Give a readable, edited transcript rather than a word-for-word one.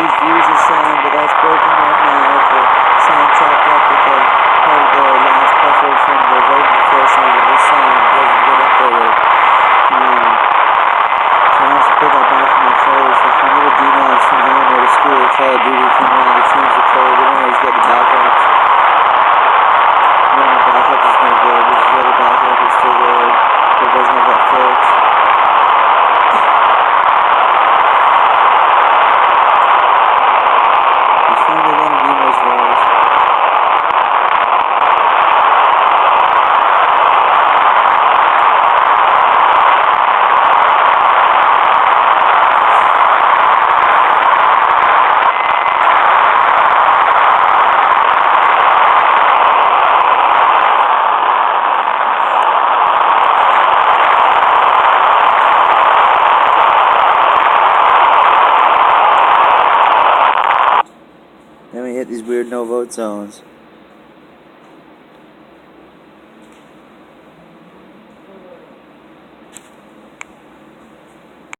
these views of sand, but that's broken right now with the sand chopped up with the part of the last buffer from the road sand. This sand doesn't get up there. So I have to put that back in my clothes. Like my little D-Mags from Illinois to school, Call of Duty came around, they changed the code. They don't always get the backups. My backup is no good. This is the other backup is still good, but it doesn't have that fix. It's finally one of Nemo's voice. Then we hit these weird no-vote zones.